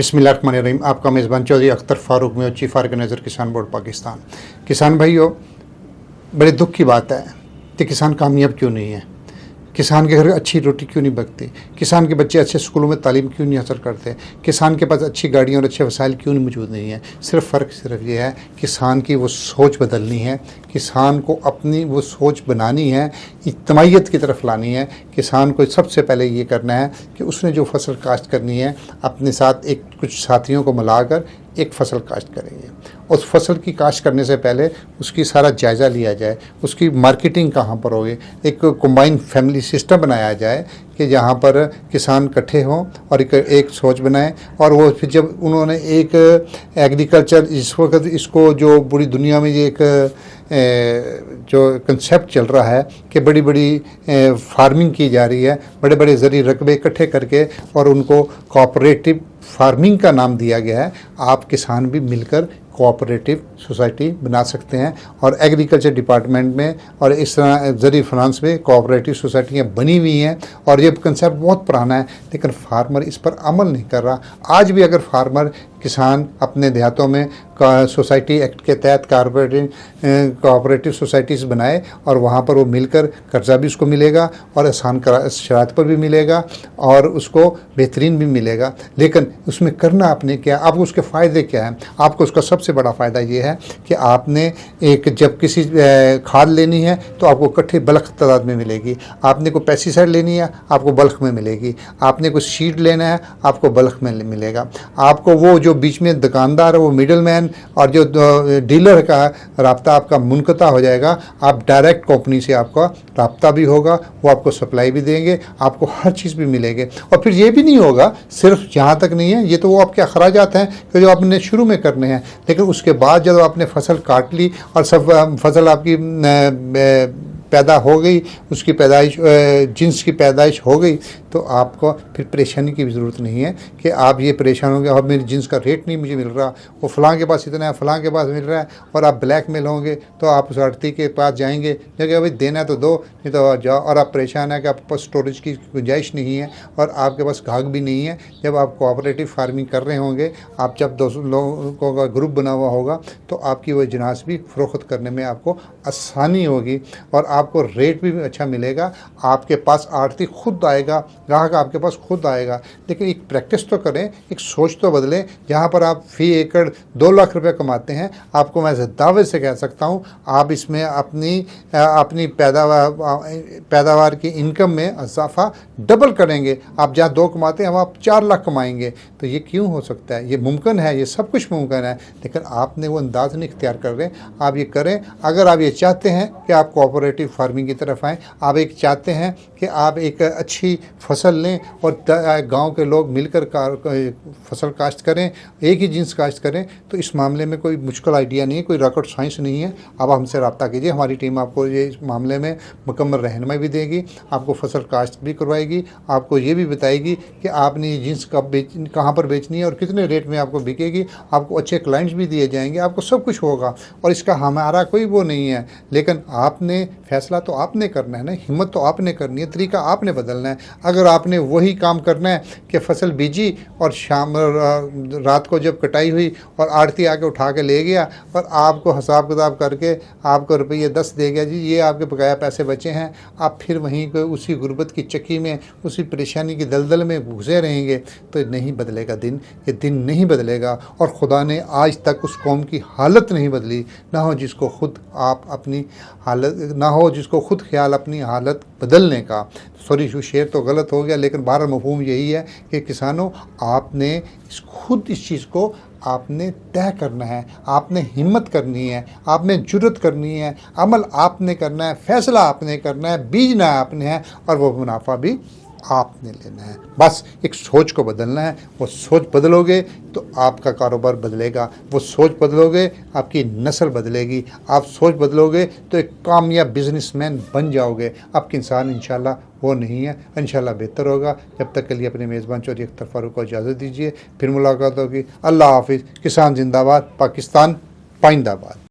बिस्मिल्लाहिर्रहमानिर्रहीम। आपका मेज़बान चौधरी अख्तर फ़ारूक में चीफ ऑर्गेनाइज़र किसान बोर्ड पाकिस्तान। किसान भाइयों, बड़े दुख की बात है कि किसान कामयाब क्यों नहीं है, किसान के घर अच्छी रोटी क्यों नहीं पकती, किसान के बच्चे अच्छे स्कूलों में तालीम क्यों नहीं हासिल करते, किसान के पास अच्छी गाड़ियाँ और अच्छे वसाइल क्यों नहीं मौजूद नहीं है। सिर्फ ये है, किसान की वो सोच बदलनी है, किसान को अपनी वो सोच बनानी है, इज्तमाइयत की तरफ लानी है। किसान को सबसे पहले ये करना है कि उसने जो फसल काश्त करनी है अपने साथ एक कुछ साथियों को मिलाकर एक फसल काश्त करेंगे। उस फसल की काश्त करने से पहले उसकी सारा जायज़ा लिया जाए, उसकी मार्केटिंग कहाँ पर होगी, एक कंबाइन फैमिली सिस्टम बनाया जाए कि जहाँ पर किसान इकट्ठे हों और एक सोच बनाएं। और वो फिर जब उन्होंने एक एग्रीकल्चर इस वक्त इसको जो पूरी दुनिया में ये एक जो कंसेप्ट चल रहा है कि बड़ी बड़ी फार्मिंग की जा रही है, बड़े बड़े ज़री रकबे इकट्ठे करके और उनको कोऑपरेटिव फार्मिंग का नाम दिया गया है। आप किसान भी मिलकर कोऑपरेटिव सोसाइटी बना सकते हैं और एग्रीकल्चर डिपार्टमेंट में और इस तरह ज़री फाइनेंस में कोऑपरेटिव सोसाइटियाँ बनी हुई हैं। और ये कंसेप्ट बहुत पुराना है लेकिन फार्मर इस पर अमल नहीं कर रहा। आज भी अगर फार्मर किसान अपने देहातों में सोसाइटी एक्ट के तहत कोऑपरेटिव सोसाइटीज़ बनाए और वहाँ पर वो मिलकर कर्जा भी उसको मिलेगा और आसान शरात पर भी मिलेगा और उसको बेहतरीन भी मिलेगा। लेकिन उसमें करना आपने क्या, आप उसके फ़ायदे क्या हैं? आपको उसका सबसे बड़ा फ़ायदा ये है कि आपने एक जब किसी खाद लेनी है तो आपको इकट्ठे बल्क तादाद में मिलेगी। आपने कोई पेस्टिसाइड लेनी है आपको बल्क में मिलेगी। आपने कोई सीड लेना है आपको बल्क में मिलेगा। आपको वो जो बीच में दुकानदार है वो मिडल मैन और जो डीलर का राब्ता आपका मुनक़ता हो जाएगा। आप डायरेक्ट कंपनी से आपका राब्ता भी होगा, वो आपको सप्लाई भी देंगे, आपको हर चीज़ भी मिलेगी। और फिर ये भी नहीं होगा सिर्फ यहाँ तक नहीं है, ये तो वो आपके अखराजात हैं कि जो आपने शुरू में करने हैं। लेकिन उसके बाद जब आपने फसल काट ली और सब फसल आपकी पैदा हो गई, उसकी पैदाइश जिन्स की पैदाइश हो गई, तो आपको फिर परेशानी की भी ज़रूरत नहीं है कि आप ये परेशान होंगे और मेरी जिन्स का रेट नहीं मुझे मिल रहा, वो फ़लाँ के पास इतना है, फ़लाँ के पास मिल रहा है, और आप ब्लैक मेल होंगे तो आप उस आड़ती के पास जाएंगे जगह भाई देना है तो दो, नहीं तो जाओ। और आप परेशान है कि आपके पास स्टोरेज की गुंजाइश नहीं है और आपके पास गाहक भी नहीं है। जब आप कोऑपरेटिव फार्मिंग कर रहे होंगे, आप जब 200 लोगों का ग्रुप बना हुआ होगा तो आपकी वो जिनास भी फ़रोख्त करने में आपको आसानी होगी और आपको रेट भी अच्छा मिलेगा। आपके पास आड़ती खुद आएगा, ग्राहक आपके पास खुद आएगा। लेकिन एक प्रैक्टिस तो करें, एक सोच तो बदलें। जहाँ पर आप फी एकड़ 2 लाख रुपए कमाते हैं, आपको मैं दावे से कह सकता हूँ आप इसमें अपनी पैदावार की इनकम में इजाफा डबल करेंगे। आप जहाँ 2 कमाते हैं वहाँ आप 4 लाख कमाएंगे। तो ये क्यों हो सकता है? ये मुमकिन है, ये सब कुछ मुमकिन है, लेकिन आपने वो अंदाज़ नहीं इख्तियार कर रहे। आप ये करें। अगर आप ये चाहते हैं कि आप कोऑपरेटिव फार्मिंग की तरफ आएँ, आप एक चाहते हैं कि आप एक अच्छी फसल लें और गांव के लोग मिलकर फसल काश्त करें, एक ही जिन्स काश्त करें, तो इस मामले में कोई मुश्किल आइडिया नहीं है, कोई रॉकेट साइंस नहीं है। आप हमसे रब्ता कीजिए, हमारी टीम आपको ये इस मामले में मुकम्मल रहनुमाई भी देगी, आपको फसल काश्त भी करवाएगी, आपको ये भी बताएगी कि आपने ये जिन्स कहाँ पर बेचनी है और कितने रेट में आपको बिकेगी। आपको अच्छे क्लाइंट्स भी दिए जाएंगे, आपको सब कुछ होगा और इसका हमारा कोई वो नहीं है। लेकिन आपने फैसला तो आपने करना है ना, हिम्मत तो आपने करनी है, तरीका आपने बदलना है। अगर आपने वही काम करना है कि फसल बीजी और शाम रात को जब कटाई हुई और आड़ती आके उठा के ले गया और आपको हिसाब किताब करके आपको रुपये 10 दे गया, जी ये आपके बकाया पैसे बचे हैं, आप फिर वहीं को उसी गुर्बत की चक्की में, उसी परेशानी की दलदल में घुसे रहेंगे, तो नहीं बदलेगा दिन, ये दिन नहीं बदलेगा। और खुदा ने आज तक उस कौम की हालत नहीं बदली, ना हो जिसको खुद आप अपनी हालत, ना हो जिसको खुद ख्याल अपनी हालत बदलने का। सॉरी शेर तो गलत हो गया, लेकिन बाहर मफहूम यही है कि किसानों आपने खुद इस चीज़ को आपने तय करना है, आपने हिम्मत करनी है, आपने जुर्रत करनी है, अमल आपने करना है, फैसला आपने करना है, बीजना आपने है और वो मुनाफा भी आपने लेना है। बस एक सोच को बदलना है। वो सोच बदलोगे तो आपका कारोबार बदलेगा, वो सोच बदलोगे आपकी नस्ल बदलेगी, आप सोच बदलोगे तो एक कामयाब बिजनेसमैन बन जाओगे। आपकी इंसान इंशाल्लाह वो नहीं है, इंशाल्लाह बेहतर होगा। जब तक के लिए अपने मेज़बान चौधरी अख्तर फ़ारूक को इजाज़त दीजिए, फिर मुलाकात होगी। अल्लाह हाफिज़। किसान जिंदाबाद, पाकिस्तान पाइंदाबाद।